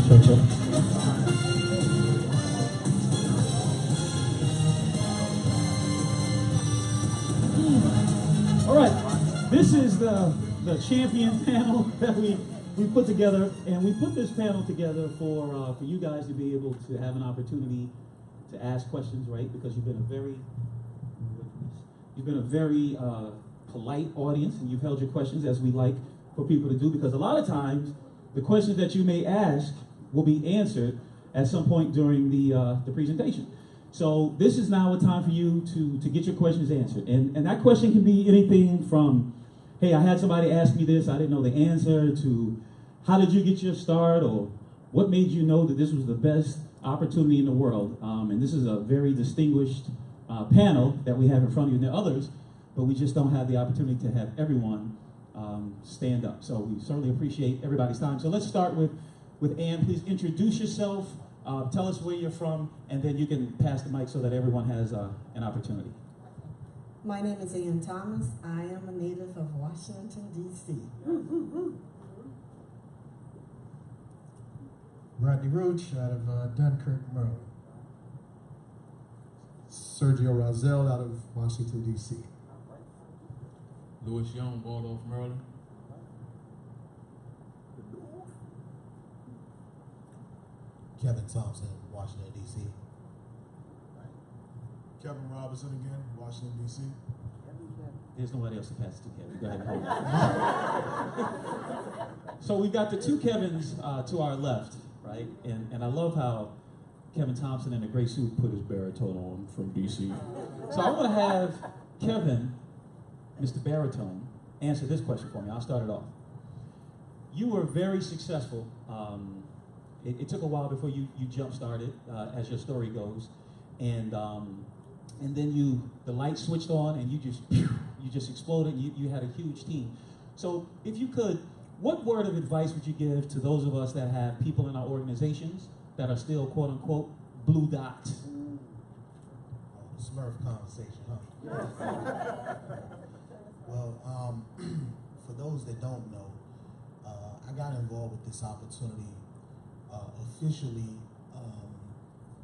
All right, this is the champion panel that we put together, and we put this panel together for you guys to be able to have an opportunity to ask questions, right? Because you've been a very polite audience, and you've held your questions as we like for people to do. Because a lot of times, the questions that you may ask will be answered at some point during the presentation. So this is now a time for you to get your questions answered. And that question can be anything from, hey, I had somebody ask me this, I didn't know the answer, to how did you get your start, or what made you know that this was the best opportunity in the world. And this is a very distinguished panel that we have in front of you. There are others, but we just don't have the opportunity to have everyone stand up. So we certainly appreciate everybody's time. So let's start with Ann. Please introduce yourself. Tell us where you're from, and then you can pass the mic so that everyone has an opportunity. My name is Ann Thomas. I am a native of Washington, D.C. Rodney Roach out of Dunkirk, Maryland. Sergio Rozelle out of Washington, D.C. Louis Young, Waldorf, Maryland. Kevin Thompson, Washington, D.C. Kevin Robinson again, Washington, D.C. There's nobody else to pass it to, Kevin. Go ahead and hold it. So we've got the two Kevins to our left, right? And I love how Kevin Thompson in a gray suit put his baritone on from D.C. So I want to have Kevin, Mr. Baritone, answer this question for me. I'll start it off. You were very successful. It took a while before you jump-started, as your story goes, and then the light switched on, and you just exploded. You had a huge team. So if you could, what word of advice would you give to those of us that have people in our organizations that are still quote-unquote blue dots? Smurf conversation, huh? Well, for those that don't know, I got involved with this opportunity officially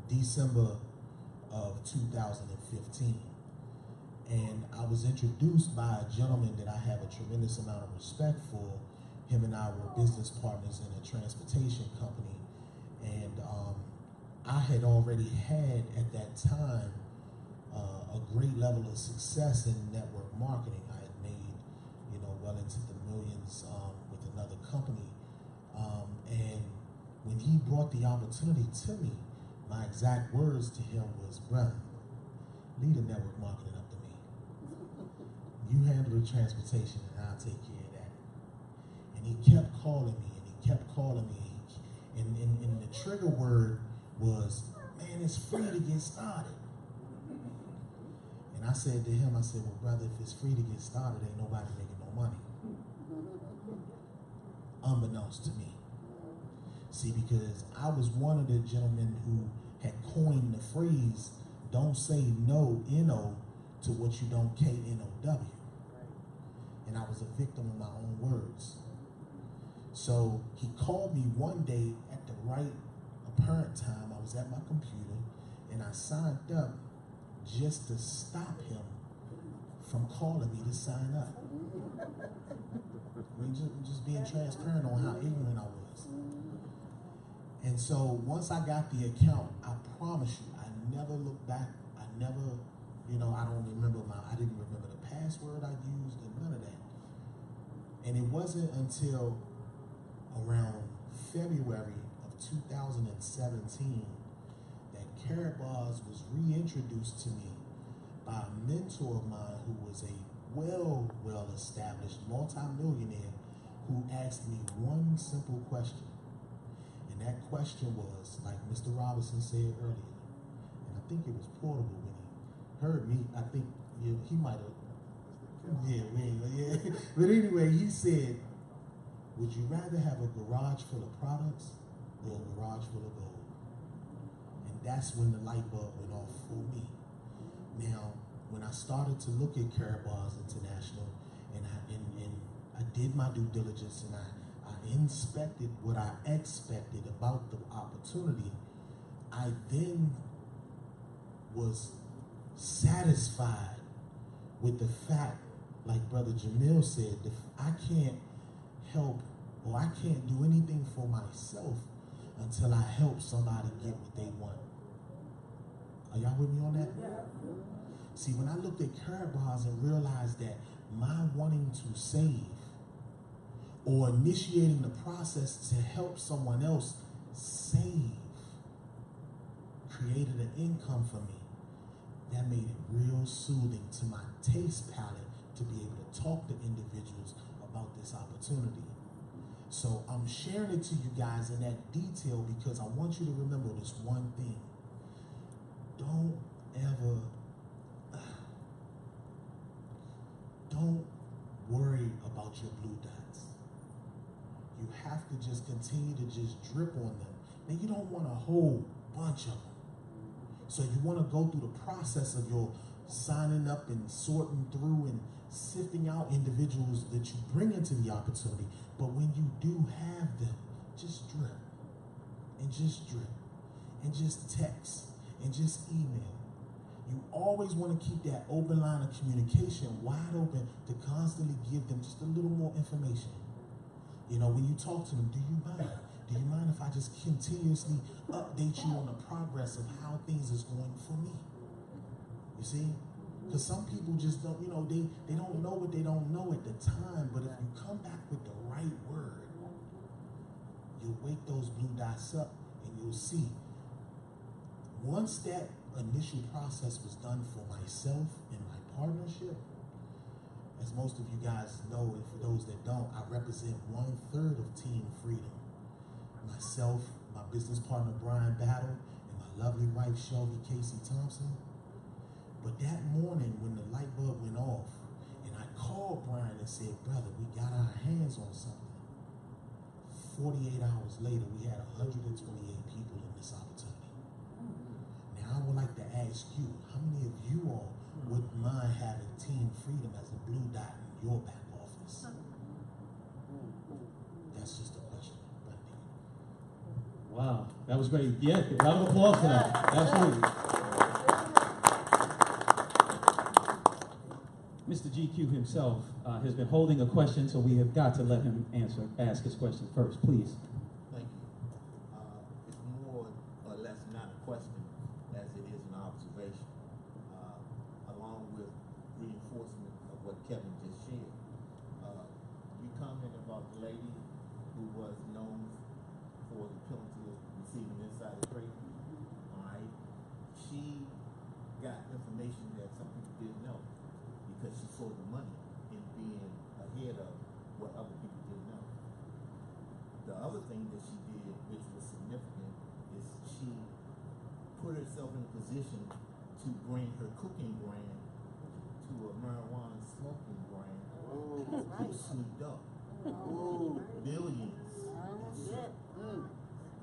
December of 2015. And I was introduced by a gentleman that I have a tremendous amount of respect for. Him and I were business partners in a transportation company. And I had already had, at that time, a great level of success in network marketing. I had made, well into the millions with another company. And when he brought the opportunity to me, my exact words to him was, brother, leave the network marketing up to me. You handle the transportation and I'll take care of that. And he kept calling me, and he kept calling me. And the trigger word was, man, it's free to get started. And I said to him, well, brother, if it's free to get started, ain't nobody making no money. Unbeknownst to me. See, because I was one of the gentlemen who had coined the phrase, don't say no, N-O, to what you don't, K-N-O-W. And I was a victim of my own words. So he called me one day at the right apparent time. I was at my computer, and I signed up just to stop him from calling me to sign up. I mean, just being transparent on how ignorant I was. And so once I got the account, I promise you, I never looked back. I never, I didn't remember the password I used and none of that. And it wasn't until around February of 2017 that Karatbars was reintroduced to me by a mentor of mine who was a well-established multimillionaire who asked me one simple question. And that question was, like Mr. Robinson said earlier, and I think it was Portable when he heard me, I think he might have, yeah. But anyway, he said, would you rather have a garage full of products or a garage full of gold? And that's when the light bulb went off for me. Now, when I started to look at Karatbars International, and I did my due diligence, and I inspected what I expected about the opportunity, I then was satisfied with the fact, like Brother Jamil said, I can't help or I can't do anything for myself until I help somebody get what they want. Are y'all with me on that? See, when I looked at Karatbars and realized that my wanting to save or initiating the process to help someone else save created an income for me, that made it real soothing to my taste palette to be able to talk to individuals about this opportunity. So I'm sharing it to you guys in that detail because I want you to remember this one thing. Don't worry about your blue dots. You have to just continue to just drip on them. Now you don't want a whole bunch of them. So you want to go through the process of your signing up and sorting through and sifting out individuals that you bring into the opportunity. But when you do have them, just drip and just drip and just text and just email. You always want to keep that open line of communication wide open to constantly give them just a little more information. You know, when you talk to them, do you mind? Do you mind if I just continuously update you on the progress of how things is going for me? You see? Because some people just don't, you know, they don't know what they don't know at the time, but if you come back with the right word, you'll wake those blue dots up and you'll see. Once that initial process was done for myself and my partnership, as most of you guys know, and for those that don't, I represent 1/3 of Team Freedom. Myself, my business partner Brian Battle, and my lovely wife Shelby Casey Thompson. But that morning when the light bulb went off, and I called Brian and said, brother, we got our hands on something. 48 hours later, we had 128 people in this opportunity. Now I would like to ask you, how many of you all would mind having Team Freedom as a blue dot in your back office? That's just a question. Wow, that was great. Yeah, a round of applause for that. Absolutely. Mr. GQ himself has been holding a question, so we have got to let him ask his question first, please. Thank you. It's more or less not a question as it is an observation, along with reinforcement of what Kevin just shared. You commented about the lady who was known for the penalty of receiving insider trading. All right. She got information that some people didn't know because she saw the money in being ahead of what other people didn't know. The other thing that she did, which was significant, is she put herself in a position to bring her cooking brand to a marijuana smoking brand, which sneaked up billions.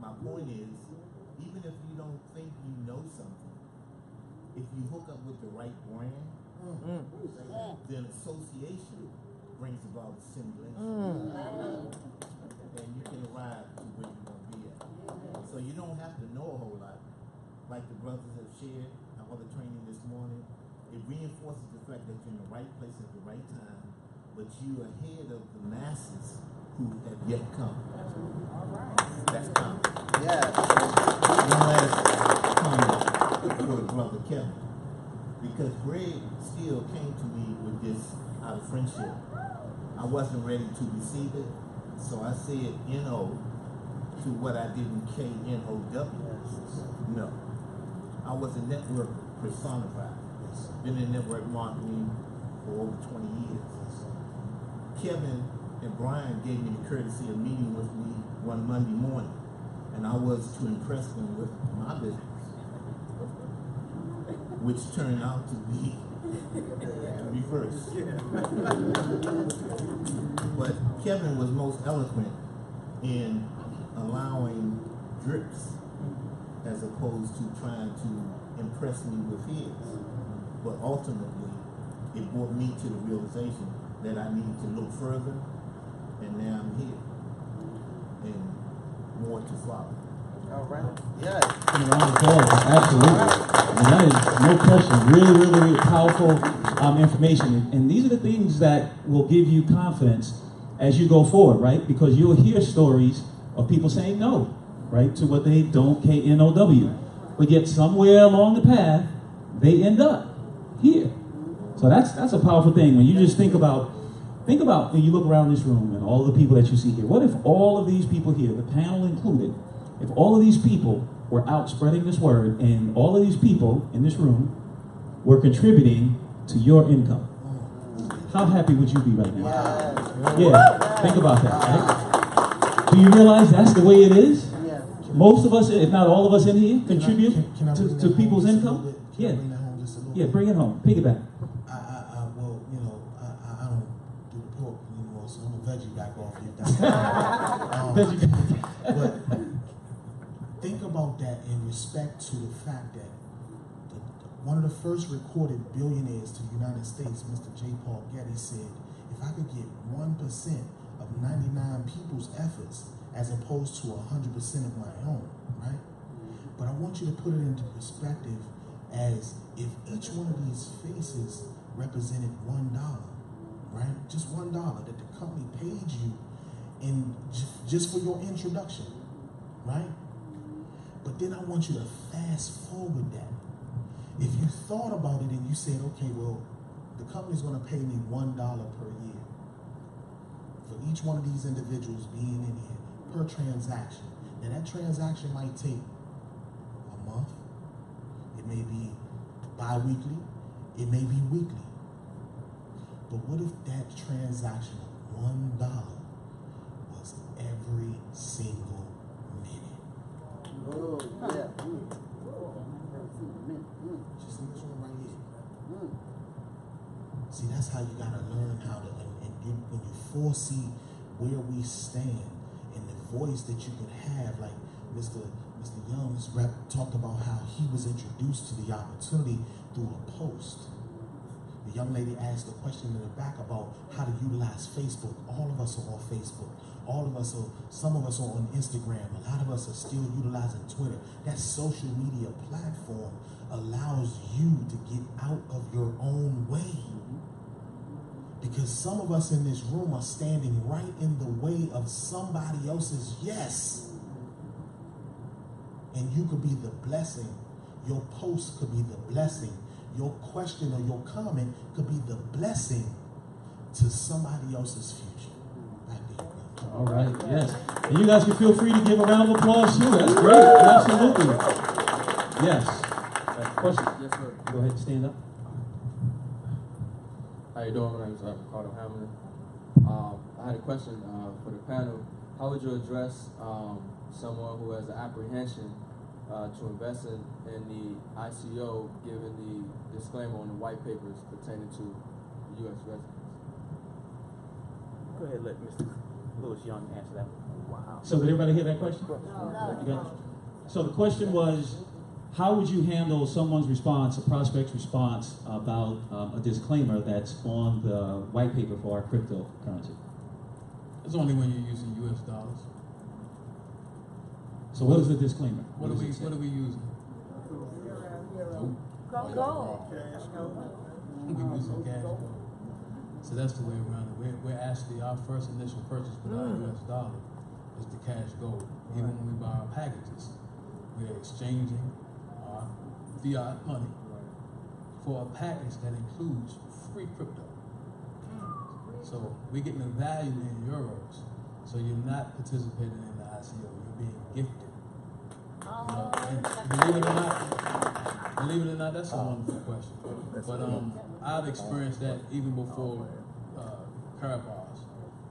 My point is, even if you don't think you know something, if you hook up with the right brand, then association brings about assimilation. And you can arrive to where you want to be at. So you don't have to know a whole lot. Like the brothers have shared, our other training this morning, it reinforces the fact that you're in the right place at the right time, but you're ahead of the masses who have yet come. That's common. Yes. One last comment for the brother Kevin. Because Greg still came to me with this out of friendship. I wasn't ready to receive it, so I said N-O to what I did in K-N-O-W. No. I was a network personified. Been in network marketing for over 20 years. Kevin and Brian gave me the courtesy of meeting with me one Monday morning, and I was to impress them with my business, which turned out to be reverse. But Kevin was most eloquent in allowing drips as opposed to trying to impress me with his. But ultimately, it brought me to the realization that I needed to look further, and now I'm here. and more to follow. All right. Yeah. And around the applause, absolutely. And that is no question, really powerful information. And these are the things that will give you confidence as you go forward, right? Because you'll hear stories of people saying no, right, to what they don't KNOW. But yet somewhere along the path, they end up here. So that's a powerful thing. When you just think about when you look around this room and all the people that you see here. What if all of these people here, the panel included, if all of these people were out spreading this word and all of these people in this room were contributing to your income? How happy would you be right now? Yeah, think about that, right? Do you realize that's the way it is? Most of us, if not all of us in here, contribute Can I bring to that people's home just a income? little bit? Can I Yeah. bring that home just a little Yeah, bit? bring it home. Piggyback. Well, you know, I don't do the pork anymore, so I'm a veggie back off here. That's but think about that in respect to the fact that one of the first recorded billionaires to the United States, Mr. J. Paul Getty, said, if I could get 1% of 99 people's efforts as opposed to 100% of my own, right? But I want you to put it into perspective as if each one of these faces represented $1, right? Just $1 that the company paid you in just for your introduction, right? But then I want you to fast forward that. If you thought about it and you said, okay, well, the company's going to pay me $1 per year for each one of these individuals being in here per transaction. Now that transaction might take a month. It may be bi-weekly. It may be weekly. But what if that transaction of $1 was every single minute? Oh, yeah. Just in this one right here. See, that's how you gotta learn how to, and when you foresee where we stand and the voice that you can have, like Mr. Young's rep talked about how he was introduced to the opportunity through a post. The young lady asked a question in the back about how to utilize Facebook. All of us are on Facebook. Some of us are on Instagram. A lot of us are still utilizing Twitter. That social media platform allows you to get out of your own way. Because some of us in this room are standing right in the way of somebody else's yes. And you could be the blessing. Your post could be the blessing. Your question or your comment could be the blessing to somebody else's future. Back to you, brother. All right, yes. And you guys can feel free to give a round of applause too. That's great. Absolutely. Yes. Question? Yes, sir. Go ahead and stand up. How you doing? My name is Ricardo Hamlin. I had a question for the panel. How would you address someone who has an apprehension to invest in the ICO, given the disclaimer on the white papers pertaining to U.S. residents? Go ahead, let Mr. Louis Young answer that. Wow. So did everybody hear that question? You got it? So the question was, how would you handle someone's response, a prospect's response about a disclaimer that's on the white paper for our cryptocurrency? It's only when you're using U.S. dollars. So what is the disclaimer? What are we using? Go. We using cash. So that's the way around it. We're actually, our first initial purchase with our U.S. dollar is the cash gold. Even when we buy our packages, we're exchanging our fiat money for a package that includes free crypto. So we're getting the value in euros. So you're not participating in the ICO. You're being gifted. And believe it or not, that's a wonderful question. But I've experienced that even before Carapace.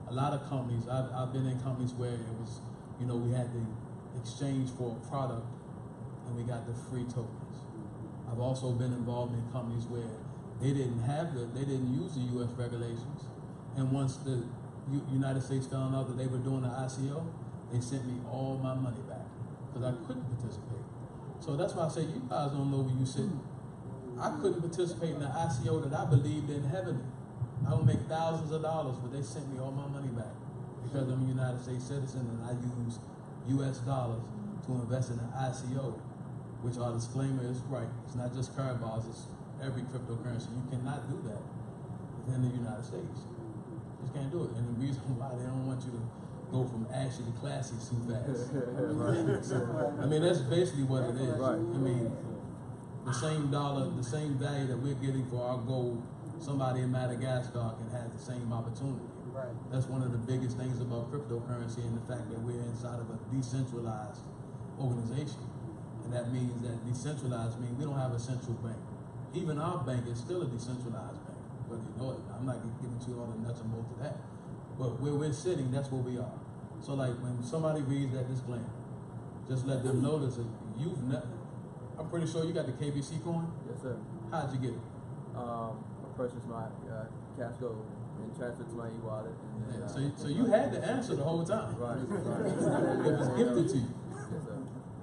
A lot of companies, I've been in companies where it was, we had to exchange for a product and we got the free tokens. I've also been involved in companies where they didn't use the U.S. regulations. And once the United States found out that they were doing the ICO, they sent me all my money back because I couldn't participate. So that's why I say you guys don't know where you sit. I couldn't participate in the ICO that I believed in heavily. I would make thousands of dollars, but they sent me all my money back because I'm a United States citizen and I use U.S. dollars to invest in an ICO, which our disclaimer is right. It's not just Caraballs, it's every cryptocurrency. You cannot do that within the United States. You just can't do it. And the reason why they don't want you to go from ashy to classy too fast. Right? So, I mean, that's basically what it is. Right. I mean, the same dollar, the same value that we're getting for our gold, somebody in Madagascar can have the same opportunity. Right. That's one of the biggest things about cryptocurrency and the fact that we're inside of a decentralized organization. And that means that decentralized means we don't have a central bank. Even our bank is still a decentralized bank, whether you know it. I'm not getting into all the nuts and bolts of that. But where we're sitting, that's where we are. So like when somebody reads that disclaimer, just let them notice that I'm pretty sure you got the KBC coin. Yes, sir. How'd you get it? I purchased my cash gold and transferred to my e-wallet. And then, So you had the answer the whole time. Right. It was gifted to you. Yes, sir.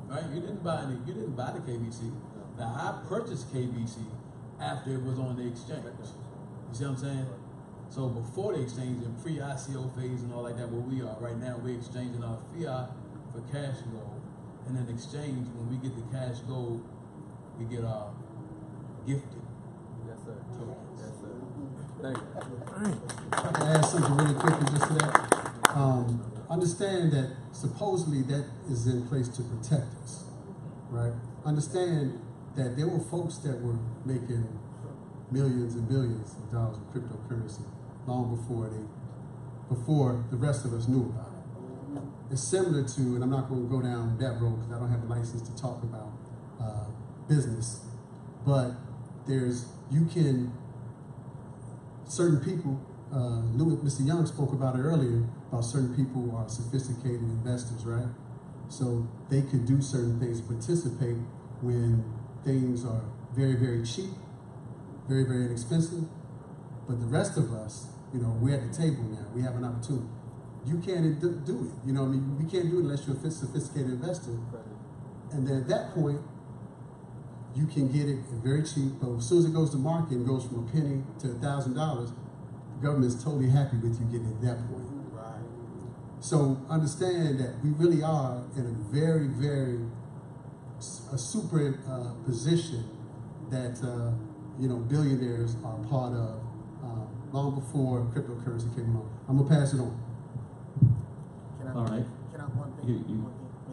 Right? You didn't buy the KBC. Now I purchased KBC after it was on the exchange. You see what I'm saying? So before the exchange and pre-ICO phase and all like that, where we are right now, we're exchanging our fiat for cash gold. And in exchange, when we get the cash gold, we get our gifted Yes, sir. tokens. Yes, sir. Thank you. If I can add something really quickly just to that. Understand that supposedly that is in place to protect us, right? Understand that there were folks that were making millions and billions of dollars of cryptocurrency long before the rest of us knew about it. It's similar to, and I'm not going to go down that road because I don't have a license to talk about business, but certain people, Mr. Young spoke about it earlier, about certain people who are sophisticated investors, right? So they could do certain things, participate when things are very, very cheap, very, very inexpensive. But the rest of us, we're at the table now. We have an opportunity. You can't do it. You know what I mean? We can't do it unless you're a sophisticated investor. And then at that point, you can get it very cheap. But as soon as it goes to market and goes from a penny to $1,000, the government's totally happy with you getting it at that point. Right. So understand that we really are in a very, very super position that billionaires are part of long before cryptocurrency came along. I'm gonna pass it on. All right. Can I one thing?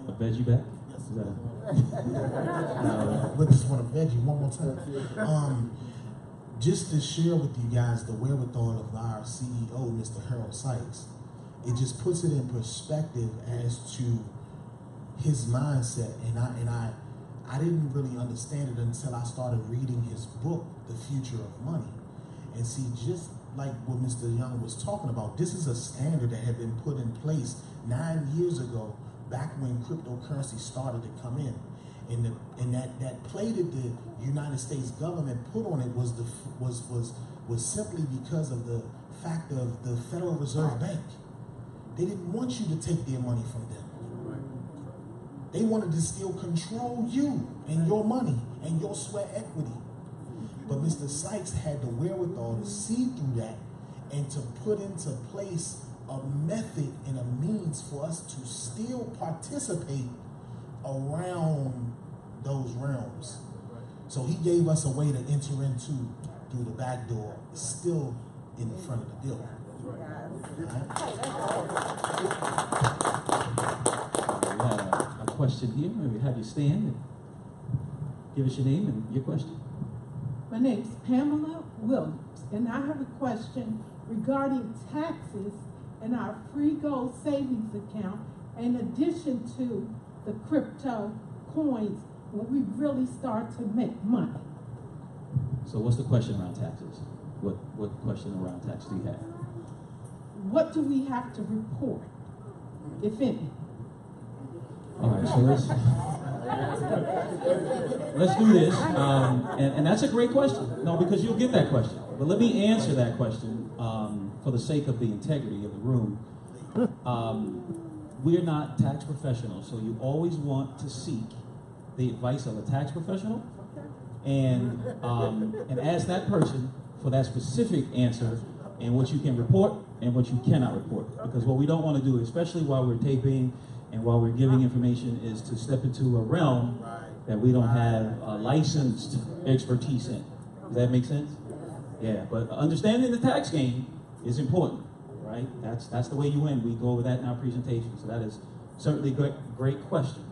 A veggie back? Yes. Is that We just want a veggie one more time. Just to share with you guys the wherewithal of our CEO, Mr. Harold Sykes, it just puts it in perspective as to his mindset. And I didn't really understand it until I started reading his book, The Future of Money. And see, just like what Mr. Young was talking about, this is a standard that had been put in place 9 years ago, back when cryptocurrency started to come in. And that play that the United States government put on it was simply because of the fact of the Federal Reserve Bank. They didn't want you to take their money from them. They wanted to still control you and your money and your sweat equity. But Mr. Sykes had the wherewithal to see through that and to put into place a method and a means for us to still participate around those realms. So he gave us a way to enter into through the back door, still in the front of the building. We have a question here. Maybe have you stand and give us your name and your question. My name's Pamela Williams, and I have a question regarding taxes in our free gold savings account in addition to the crypto coins when we really start to make money. So what's the question around taxes? What question around tax do you have? What do we have to report, if any? All right, so let's do this. And that's a great question. No, because you'll get that question. But let me answer that question for the sake of the integrity of the room. We're not tax professionals, so you always want to seek the advice of a tax professional and ask that person for that specific answer and what you can report and what you cannot report. Because what we don't want to do, especially while we're taping and while we're giving information, is to step into a realm that we don't have licensed expertise in. Does that make sense? Yeah, but understanding the tax game is important, right? That's the way you win. We go over that in our presentation. So that is certainly a great question.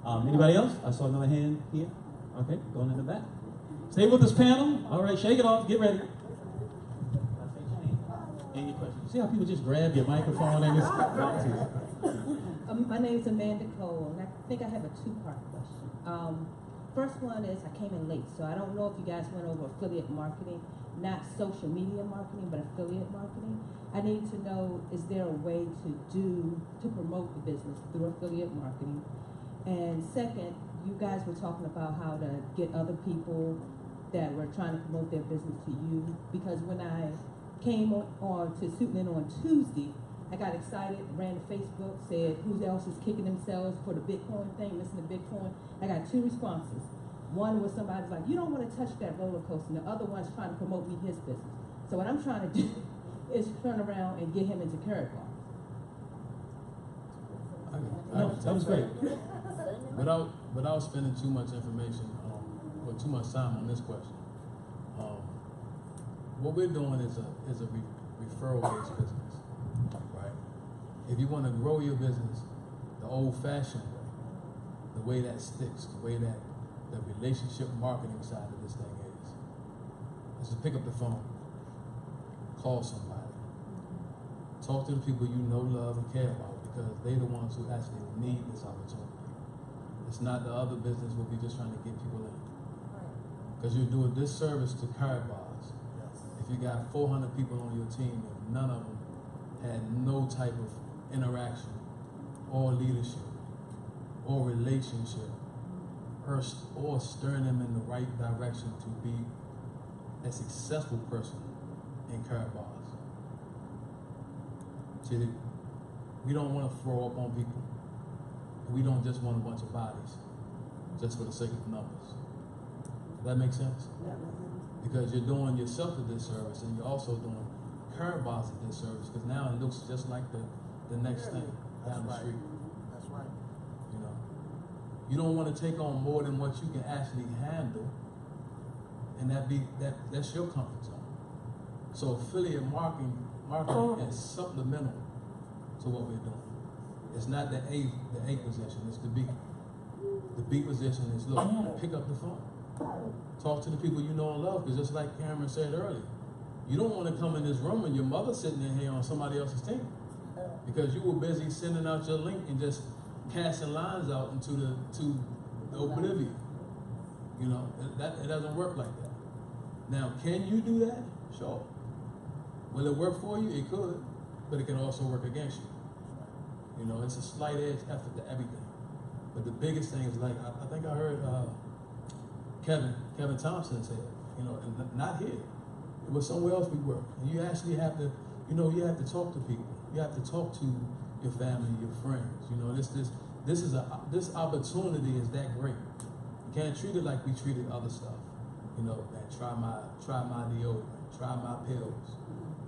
Anybody else? I saw another hand here. Okay, going in the back. Stay with us, panel. All right, shake it off. Get ready. Any questions? See how people just grab your microphone and just... My name is Amanda Cole, and I think I have a two-part question. First one is I came in late, so I don't know if you guys went over affiliate marketing, not social media marketing, but affiliate marketing. I need to know, is there a way to promote the business through affiliate marketing? And second, you guys were talking about how to get other people that were trying to promote their business to you, because when I came on to Suitland on Tuesday, I got excited, ran to Facebook, said who else is kicking themselves for the Bitcoin thing, listen to Bitcoin. I got 2 responses. One was somebody's like, you don't want to touch that roller coaster, and the other one's trying to promote me his business. So what I'm trying to do is turn around and get him into Karatbars. That was great. Without spending too much information or too much time on this question, what we're doing is a referral-based business, right? If you want to grow your business the old-fashioned way, the way that sticks, the way that the relationship marketing side of this thing is just pick up the phone, call somebody, talk to the people you know, love, and care about, because they're the ones who actually need this opportunity. It's not the other business where we're just trying to get people in. Because you're doing this service to Karatbars. If you got 400 people on your team and none of them had no type of interaction or leadership or relationship or steering them in the right direction to be a successful person in Karatbars. See, we don't want to throw up on people. We don't just want a bunch of bodies just for the sake of numbers. Does that make sense? Because you're doing yourself a disservice, and you're also doing Karatbars a disservice, because now it looks just like the next thing down the street. That's right. You know, you don't want to take on more than what you can actually handle, and that's your comfort zone. So affiliate marketing is supplemental to what we're doing. It's not the A position, it's the B. The B position is, look, pick up the phone. Talk to the people you know and love, because just like Cameron said earlier, you don't want to come in this room and your mother sitting in here on somebody else's team, because you were busy sending out your link and just casting lines out into the oblivion. You know, it doesn't work like that. Now, can you do that? Sure. Will it work for you? It could, but it can also work against you. You know, it's a slight edge effort to everything. But the biggest thing is, like, I think I heard Kevin Thompson said, you know, and not here. It was somewhere else we work. And you actually have to, you know, you have to talk to people. You have to talk to your family, your friends. You know, this opportunity is that great. You can't treat it like we treated other stuff. You know, man, try my deodorant, try my pills.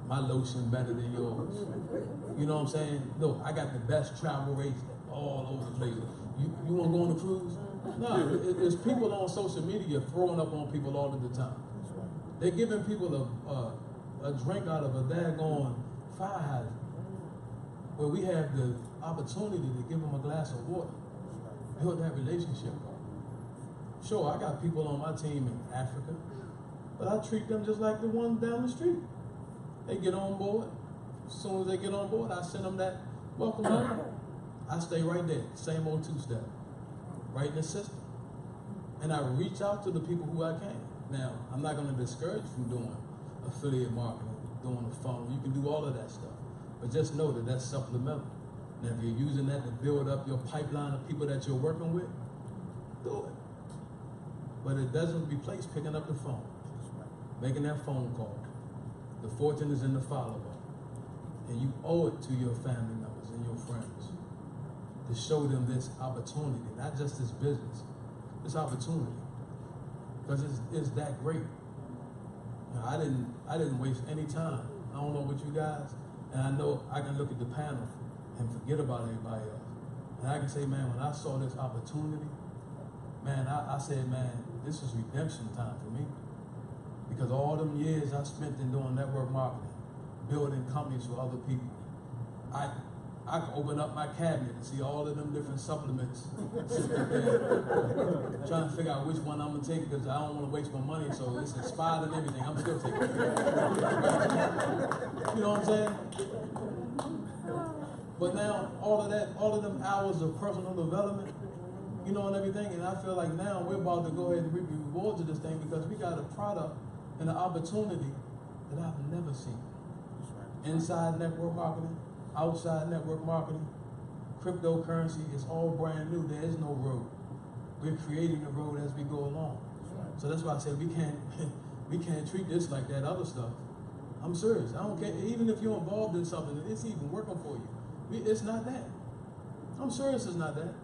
My lotion better than yours. You know what I'm saying? Look, I got the best travel rates all over the place. You want to go on a cruise? No, there's people on social media throwing up on people all of the time. They're giving people a drink out of a daggone fire hydrant, where we have the opportunity to give them a glass of water, build that relationship up. Sure, I got people on my team in Africa, but I treat them just like the one down the street. They get on board. As soon as they get on board, I send them that welcome home. I stay right there, same old two-step, right in the system. And I reach out to the people who I can. Now, I'm not going to discourage you from doing affiliate marketing, doing the funnel. You can do all of that stuff. But just know that that's supplemental. Now, if you're using that to build up your pipeline of people that you're working with, do it. But it doesn't replace picking up the phone, making that phone call. The fortune is in the follow-up. And you owe it to your family members and your friends to show them this opportunity, not just this business, this opportunity. Because it's that great. Now, I didn't waste any time. I don't know what you guys, And I know I can look at the panel and forget about everybody else. And I can say, man, when I saw this opportunity, man, I said, man, this is redemption time for me. Because all them years I spent in doing network marketing, building companies for other people, I can open up my cabinet and see all of them different supplements sitting there, trying to figure out which one I'm gonna take because I don't want to waste my money. So it's expired and everything. I'm still taking it. You know what I'm saying? But now all of them hours of personal development, you know, and everything, and I feel like now we're about to go ahead and reap the rewards of this thing because we got a product and an opportunity that I've never seen. Inside network marketing, outside network marketing, cryptocurrency is all brand new. There is no road. We're creating the road as we go along. So that's why I said we can't treat this like that other stuff. I'm serious. I don't care. Even if you're involved in something and it's even working for you, it's not that. I'm serious. It's not that.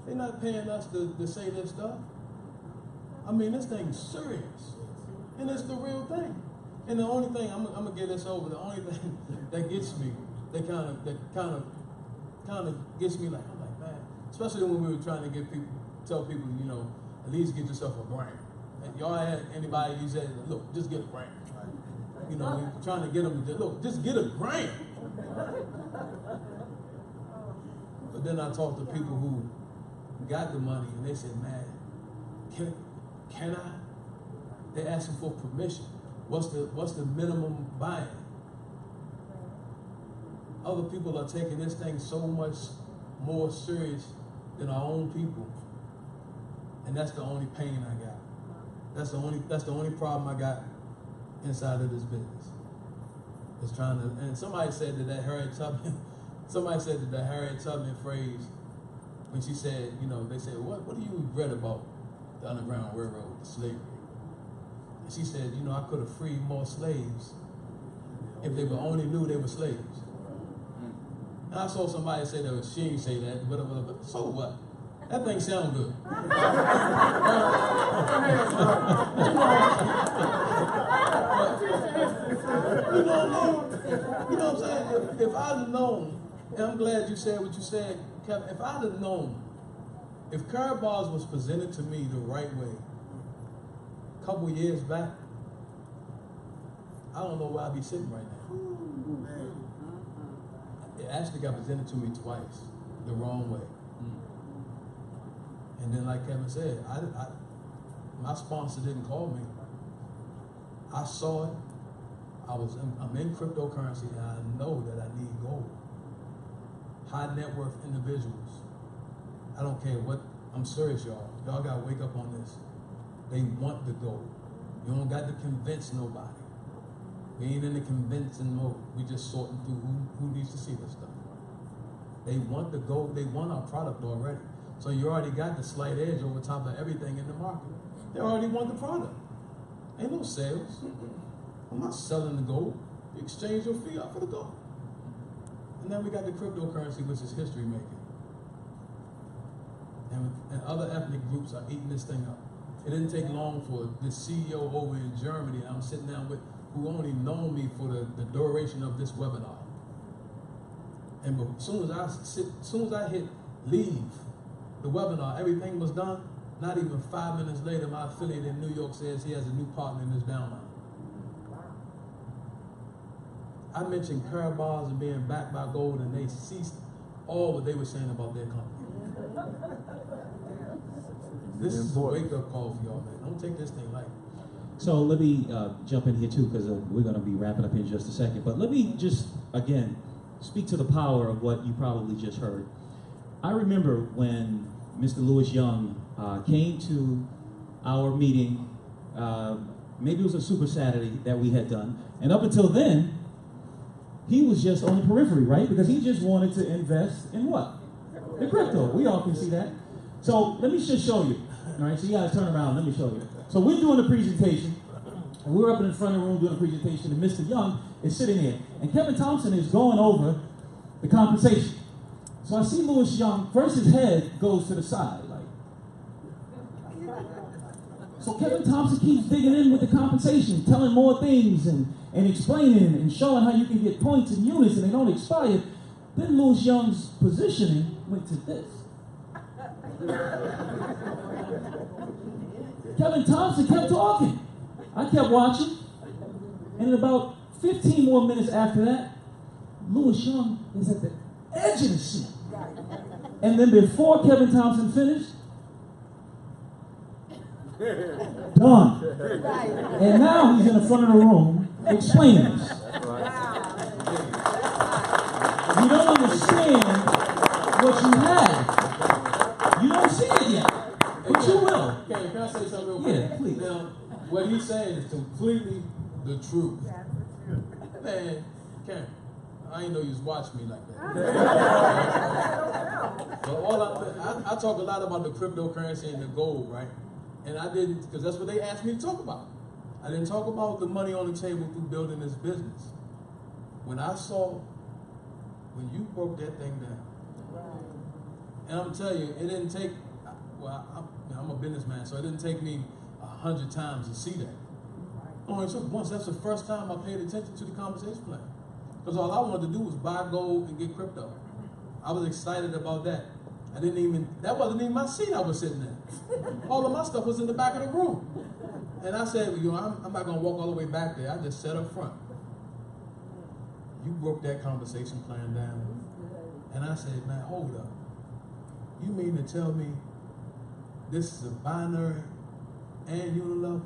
They're not paying us to say this stuff. I mean, this thing's serious, and it's the real thing. And the only thing I'm gonna get this over. The only thing that gets me, that kind of gets me like, I'm like, man. Especially when we were trying to tell people, you know, at least get yourself a brand. And y'all had anybody who said, look, just get a brand. You know, we're trying to get them to look, just get a brand. But then I talked to people who got the money and they said, man, can I? They asking for permission. What's the minimum buy-in? Other people are taking this thing so much more serious than our own people. And that's the only pain I got. That's the only problem I got inside of this business. Is trying to, and somebody said that Harriet Tubman phrase, when she said, you know, they said, what do you regret about the Underground Railroad, the slavery? And she said, you know, I could have freed more slaves if they would only knew they were slaves. And I saw somebody say that she ain't say that, but so what? That thing sound good. You know what I'm saying? If I'd have known, and I'm glad you said what you said, Kevin, if I'd have known, if Karatbars was presented to me the right way a couple years back, I don't know where I'd be sitting right now. It actually got presented to me twice, the wrong way. And then like Kevin said, my sponsor didn't call me. I saw it. I'm in cryptocurrency and I know that I need gold. High net worth individuals. I don't care what, I'm serious, y'all. Y'all gotta wake up on this. They want the gold. You don't got to convince nobody. We ain't in the convincing mode. We just sorting through who needs to see this stuff. They want the gold, they want our product already. So you already got the slight edge over top of everything in the market. They already want the product. Ain't no sales. I'm not selling the gold. You exchange your fiat for the gold. And then we got the cryptocurrency, which is history making. And other ethnic groups are eating this thing up. It didn't take long for the CEO over in Germany I'm sitting down with, who only known me for the duration of this webinar. And as soon as I hit leave the webinar, everything was done. Not even 5 minutes later, my affiliate in New York says he has a new partner in this downline. I mentioned Karatbars and being backed by gold, and they ceased all what they were saying about their company. This is a wake-up call for y'all, man. Don't take this thing lightly. So let me jump in here too, because we're going to be wrapping up in just a second. But let me just, again, speak to the power of what you probably just heard. I remember when Mr. Louis Young came to our meeting, maybe it was a Super Saturday that we had done, and up until then, he was just on the periphery, right? Because he just wanted to invest in what? In crypto. We all can see that. So let me just show you. All right, so you guys turn around, let me show you. So we're doing a presentation, and we're up in the front of the room doing a presentation, and Mr. Young is sitting here. And Kevin Thompson is going over the compensation. So I see Louis Young, first his head goes to the side, like. So Kevin Thompson keeps digging in with the compensation, telling more things, and and explaining and showing how you can get points and units and they don't expire, then Louis Young's positioning went to this. Kevin Thompson kept talking. I kept watching. And in about 15 more minutes after that, Louis Young is at the edge of the seat. And then before Kevin Thompson finished, done. And now he's in the front of the room explaining this. You don't understand what you have. You don't see it yet, but you will. Can I say something real quick? Yeah, please. Now, what he's saying is completely the truth. Man, Karen, I didn't know you was watching me like that. But I talk a lot about the cryptocurrency and the gold, right? And I didn't, because that's what they asked me to talk about. I didn't talk about the money on the table through building this business. When you broke that thing down, and I'm telling you, it didn't take, well, I'm a businessman, so it didn't take me 100 times to see that. Only took once. That's the first time I paid attention to the compensation plan. Because all I wanted to do was buy gold and get crypto. I was excited about that. That wasn't even my seat I was sitting in. All of my stuff was in the back of the room. And I said, I'm not going to walk all the way back there. I just sat up front. You broke that compensation plan down. And I said, man, hold up. You mean to tell me this is a binary and unilevel?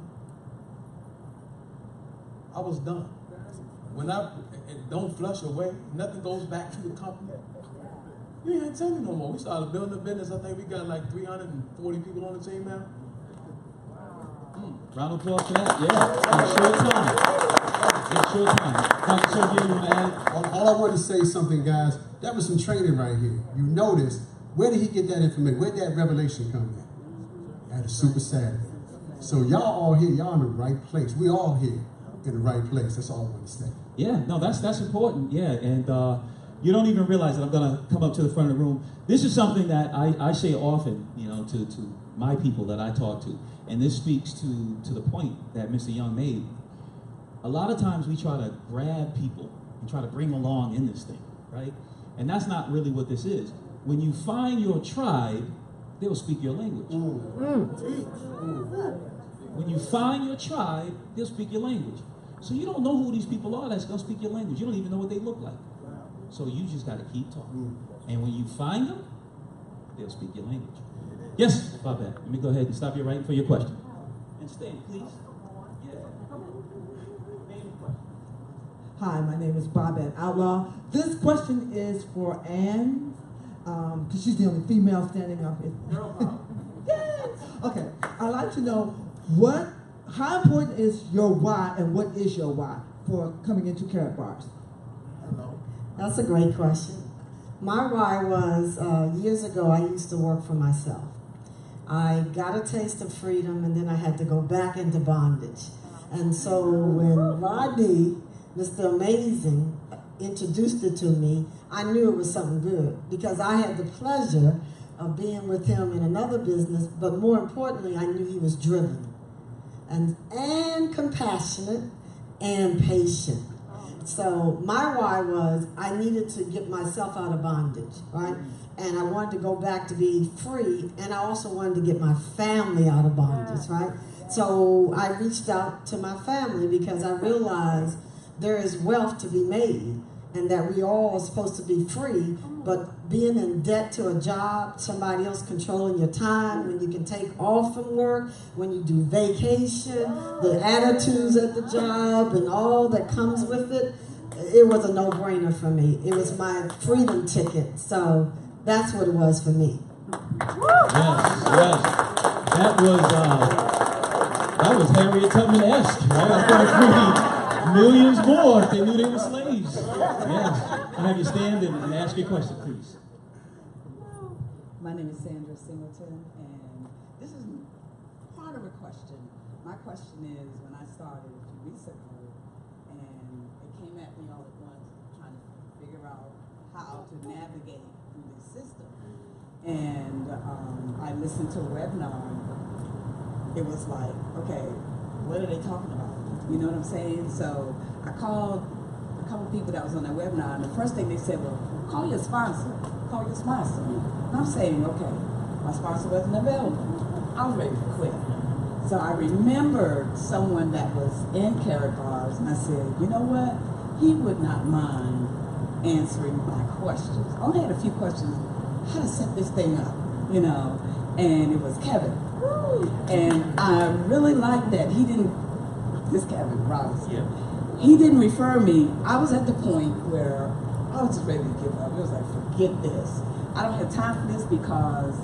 I was done. It don't flush away, nothing goes back to the company. You ain't tell me no more. We started building a business. I think we got like 340 people on the team now. Round of applause for that. Yeah, in short time. Dr. Sergio, you want to add? All I want to say is something, guys. That was some training right here. You notice, where did he get that information? Where did that revelation come in? At a Super Saturday. So y'all all here, y'all in the right place. We all here in the right place. That's all I want to say. Yeah, no, that's important. Yeah, and you don't even realize that I'm going to come up to the front of the room. This is something that I say often, to my people that I talk to, and this speaks to the point that Mr. Young made. A lot of times we try to grab people and try to bring them along in this thing, right? And that's not really what this is. When you find your tribe, they'll speak your language. When you find your tribe, they'll speak your language. So you don't know who these people are that's going to speak your language. You don't even know what they look like. So you just got to keep talking. And when you find them, they'll speak your language. Yes, Babette, let me go ahead and stop you right for your question. And stand, please. Hi, my name is Babette Outlaw. This question is for Ann, because she's the only female standing up here. Yes. Okay, I'd like to know how important is your why and what is your why for coming into Karatbars? That's a great question. My why was, years ago, I used to work for myself. I got a taste of freedom and then I had to go back into bondage. And so when Rodney, Mr. Amazing, introduced it to me, I knew it was something good because I had the pleasure of being with him in another business, but more importantly, I knew he was driven and compassionate and patient. So my why was I needed to get myself out of bondage, right? And I wanted to go back to be free, and I also wanted to get my family out of bondage, right? So I reached out to my family because I realized there is wealth to be made and that we all are supposed to be free, but being in debt to a job, somebody else controlling your time, when you can take off from work, when you do vacation, the attitudes at the job and all that comes with it, it was a no-brainer for me. It was my freedom ticket. So that's what it was for me. Yes. That was Harriet Tubman-esque, right? I thought free millions more if they knew they were slaves. Yes. I'll have you stand and ask your question, please. My name is Sandra Singleton, and this is part of a question. My question is, when I started a few weeks ago, and it came at me all at once, trying to figure out how to navigate through this system. And I listened to a webinar. It was like, okay, what are they talking about? You know what I'm saying? So I called a couple people that was on that webinar, and the first thing they said, well, call your sponsor. Call your sponsor. And I'm saying, okay, my sponsor wasn't available. I was ready to quit. So I remembered someone that was in Karatbars, and I said, you know what? He would not mind answering my questions. I only had a few questions, how to set this thing up, you know, and it was Kevin. And I really liked that. He didn't, this Kevin Robinson, Yeah. he didn't refer me. I was at the point where I was just ready to give up. It was like, forget this. I don't have time for this because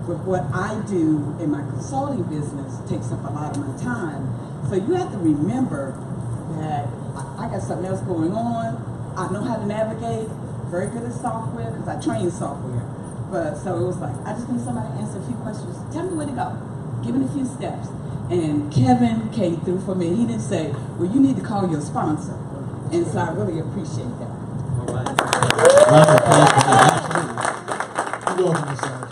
with what I do in my consulting business takes up a lot of my time. So you have to remember that I got something else going on. I know how to navigate, very good at software because I train software. But so it was like, I just need somebody to answer a few questions. Tell me where to go. Give me a few steps. And Kevin came through for me. He didn't say, well, you need to call your sponsor. And so I really appreciate that. All right. You're welcome, Ms. Sandra.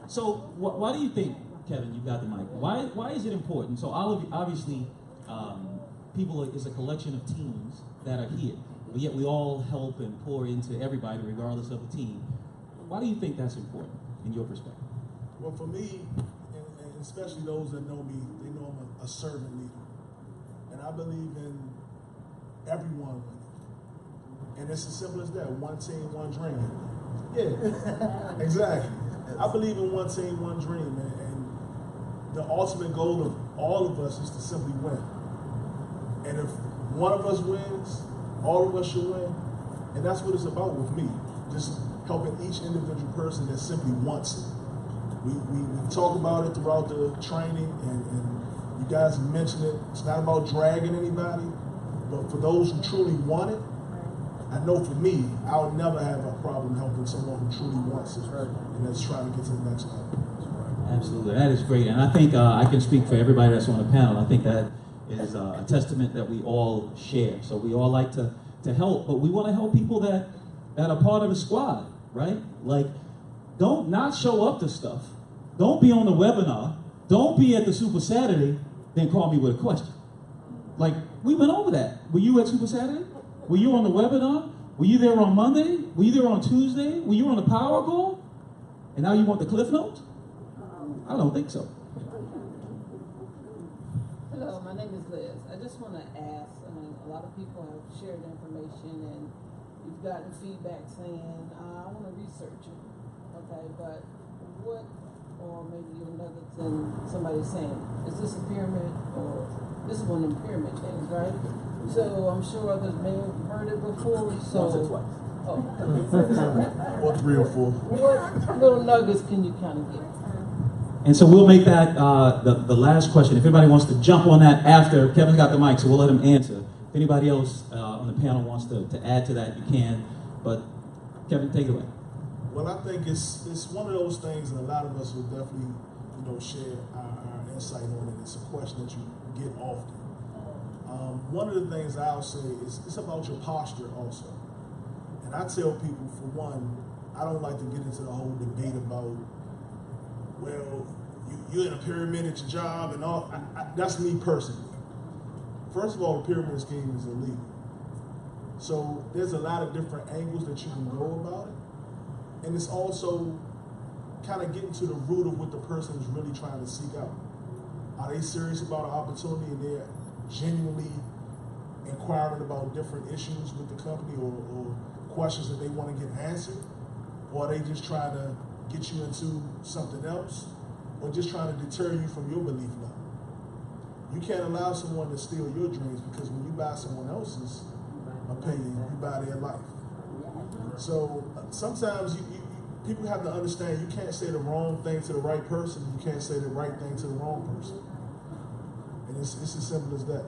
So why do you think, Kevin, you got the mic, why is it important? So obviously, people is a collection of teams that are here, but yet we all help and pour into everybody regardless of the team. Why do you think that's important in your perspective? Well, for me, and especially those that know me, they know I'm a servant leader. And I believe in everyone winning. And it's as simple as that, one team, one dream. Yeah, exactly. I believe in one team, one dream. And the ultimate goal of all of us is to simply win. And if one of us wins, all of us should win. And that's what it's about with me. Just helping each individual person that simply wants it. We talk about it throughout the training, and you guys mentioned it. It's not about dragging anybody, but for those who truly want it, I know for me, I'll never have a problem helping someone who truly wants it, and that's trying to get to the next level. Absolutely, that is great. And I think I can speak for everybody that's on the panel. I think that is a testament that we all share. So we all like to help, but we want to help people that are part of the squad, right? Like, don't not show up to stuff. Don't be on the webinar. Don't be at the Super Saturday, then call me with a question. Like, we went over that. Were you at Super Saturday? Were you on the webinar? Were you there on Monday? Were you there on Tuesday? Were you on the Power Call? And now you want the Cliff Notes? I don't think so. Hello, my name is Liz. I just want to ask, a lot of people have shared information and you've gotten feedback saying, I want to research it. Okay, but what, or maybe your nuggets and somebody saying, is this a pyramid, or this is one of them pyramid things, right? So I'm sure others may have heard it before, so. Once or twice. Oh. Or 3 or 4. What little nuggets can you kind of get? And so we'll make that the last question. If anybody wants to jump on that after, Kevin's got the mic, so we'll let him answer. If anybody else on the panel wants to add to that, you can. But Kevin, take it away. Well, I think it's one of those things, and a lot of us will definitely, share our insight on it. It's a question that you get often. One of the things I'll say is it's about your posture also. And I tell people, for one, I don't like to get into the whole debate about, well, you're in a pyramid at your job and all. That's me personally. First of all, the pyramid scheme is illegal. So there's a lot of different angles that you can go about it. And it's also kind of getting to the root of what the person is really trying to seek out. Are they serious about an opportunity and they're genuinely inquiring about different issues with the company or questions that they want to get answered? Or are they just trying to get you into something else? Or just trying to deter you from your belief level? You can't allow someone to steal your dreams, because when you buy someone else's opinion, you buy their life. So sometimes people have to understand you can't say the wrong thing to the right person, you can't say the right thing to the wrong person. And it's as simple as that.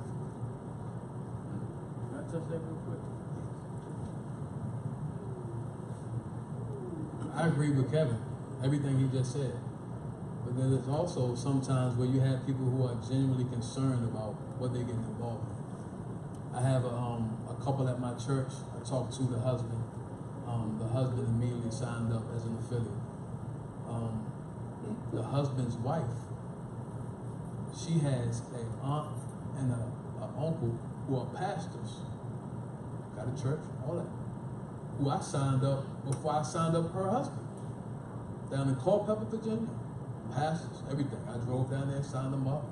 Can I touch that real quick? I agree with Kevin, everything he just said. But then there's also sometimes where you have people who are genuinely concerned about what they're getting involved in. I have a couple at my church. I talked to the husband. The husband immediately signed up as an affiliate. The husband's wife she has an aunt and an uncle who are pastors, got a church, all that, who I signed up before I signed up her husband, down in Culpeper, Virginia. Pastors, everything. I drove down there, signed them up.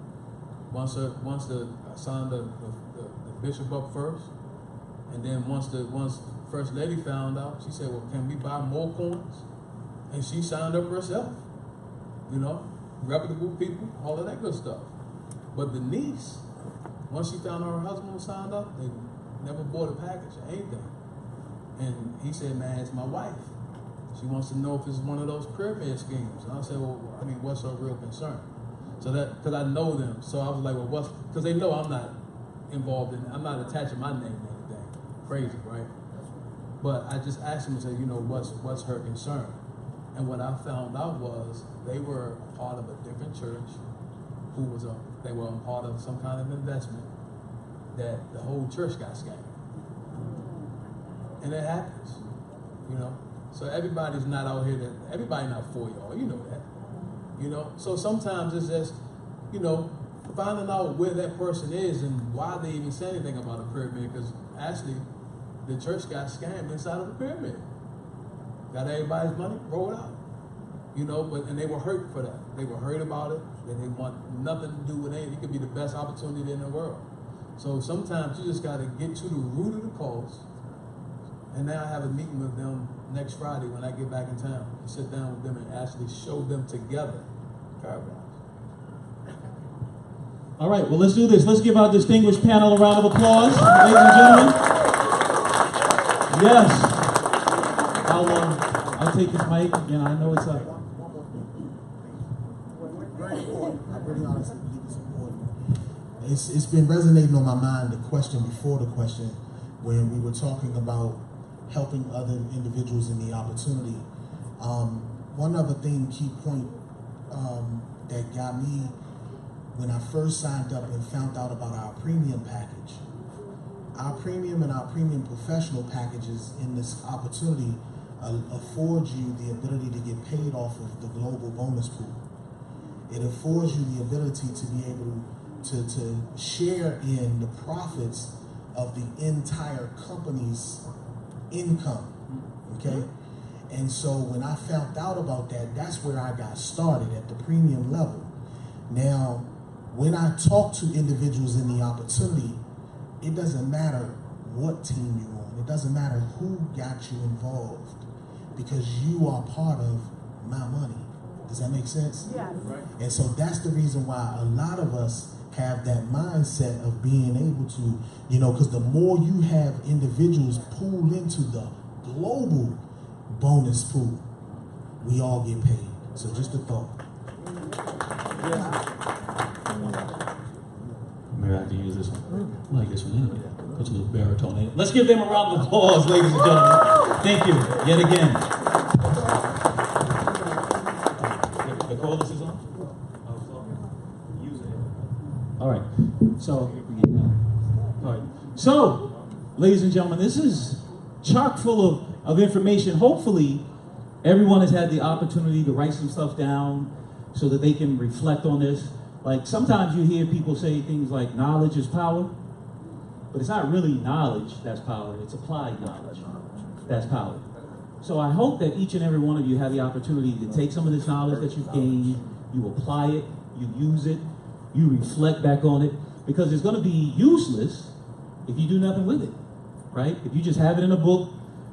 I signed the bishop up first, and then once First Lady found out, she said, "Well, can we buy more coins?" And she signed up herself. You know, reputable people, all of that good stuff. But the niece, once she found out her husband was signed up, they never bought a package or anything. And he said, "Man, it's my wife. She wants to know if it's one of those pyramid schemes." And I said, "Well, I mean, what's her real concern?" So that, because I know them, so I was like, "Well, what's?" Because they know I'm not involved in, I'm not attaching my name to anything crazy, right? But I just asked him and said, "You know, what's her concern?" And what I found out was they were a part of a different church, they were a part of some kind of investment that the whole church got scammed, and it happens, you know. So everybody's not out here everybody not for y'all, you know that. You know, so sometimes it's just, you know, finding out where that person is and why they even say anything about a pyramid, because actually the church got scammed inside of the pyramid. Got everybody's money, rolled out. You know, and they were hurt for that. They were hurt about it, and they want nothing to do with it. It could be the best opportunity in the world. So sometimes you just got to get to the root of the cause. And now I have a meeting with them next Friday when I get back in town to sit down with them and actually show them together paragraphs. All right, well, let's do this. Let's give our distinguished panel a round of applause, ladies and gentlemen. Yes. I'll take this mic, and I know it's up. It's been resonating on my mind, the question before the question, when we were talking about helping other individuals in the opportunity. One other thing, key point that got me when I first signed up and found out about our premium package. Our premium and our premium professional packages in this opportunity affords you the ability to get paid off of the global bonus pool. It affords you the ability to be able to share in the profits of the entire company's income, okay? And so when I found out about that, that's where I got started, at the premium level. Now, when I talk to individuals in the opportunity, it doesn't matter what team you're on. It doesn't matter who got you involved, because you are part of my money. Does that make sense? Yes. Right. And so that's the reason why a lot of us have that mindset of being able to, you know, because the more you have individuals pool into the global bonus pool, we all get paid. So just a thought. Maybe I have to use this one. I like this one anyway. Put a little baritone in it. Let's give them a round of applause, ladies and gentlemen. Thank you, yet again. The chorus is on? Use it. All right. So, ladies and gentlemen, this is chock full of information. Hopefully, everyone has had the opportunity to write some stuff down so that they can reflect on this. Like, sometimes you hear people say things like knowledge is power, but it's not really knowledge that's power, it's applied knowledge that's power. So I hope that each and every one of you have the opportunity to take some of this knowledge that you've gained, you apply it, you use it, you reflect back on it, because it's going to be useless if you do nothing with it, right? If you just have it in a book,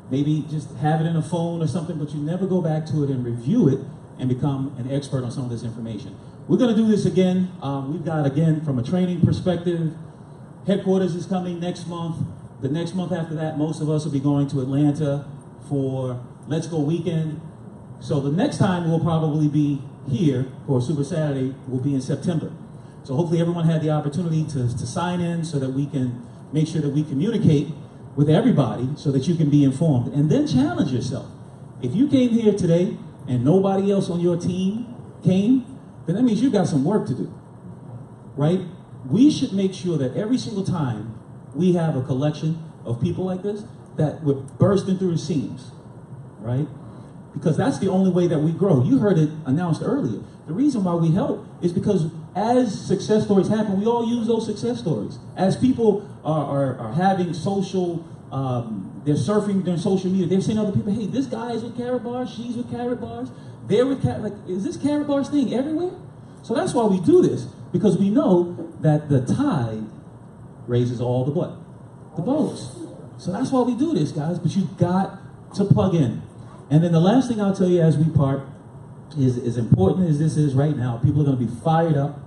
maybe just have it in a phone or something, but you never go back to it and review it and become an expert on some of this information. We're going to do this again. We've got, again, from a training perspective, headquarters is coming next month. The next month after that, most of us will be going to Atlanta for Let's Go Weekend. So the next time we'll probably be here for Super Saturday will be in September. So hopefully everyone had the opportunity to sign in so that we can make sure that we communicate with everybody so that you can be informed. And then challenge yourself. If you came here today and nobody else on your team came, then that means you've got some work to do, right? We should make sure that every single time we have a collection of people like this, that we're bursting through the seams, right? because that's the only way that we grow. You heard it announced earlier. The reason why we help is because as success stories happen, we all use those success stories. As people are having social, they're surfing during social media, they're saying to other people, hey, this guy is with Carrot Bars, she's with Carrot Bars, they're with like, is this Carrot Bars thing everywhere? So that's why we do this, because we know that the tide raises all the what? The boats. So that's why we do this, guys, but you've got to plug in. And then the last thing I'll tell you as we part is, as important as this is right now, people are going to be fired up.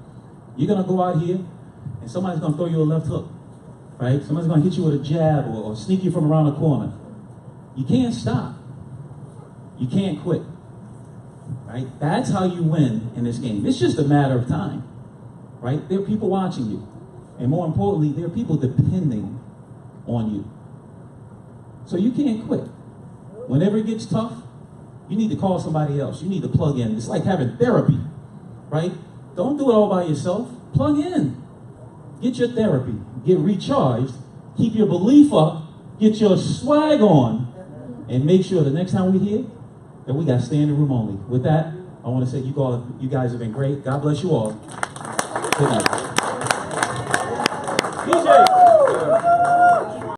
You're going to go out here, and somebody's going to throw you a left hook, right? Somebody's going to hit you with a jab or sneak you from around the corner. You can't stop. You can't quit, right? That's how you win in this game. It's just a matter of time, right? There are people watching you. And more importantly, there are people depending on you. So you can't quit. Whenever it gets tough, you need to call somebody else. You need to plug in. It's like having therapy, right? Don't do it all by yourself. Plug in. Get your therapy. Get recharged. Keep your belief up. Get your swag on. And make sure the next time we're here, that we got standing room only. With that, I want to say you guys have been great. God bless you all. Good night. DJ.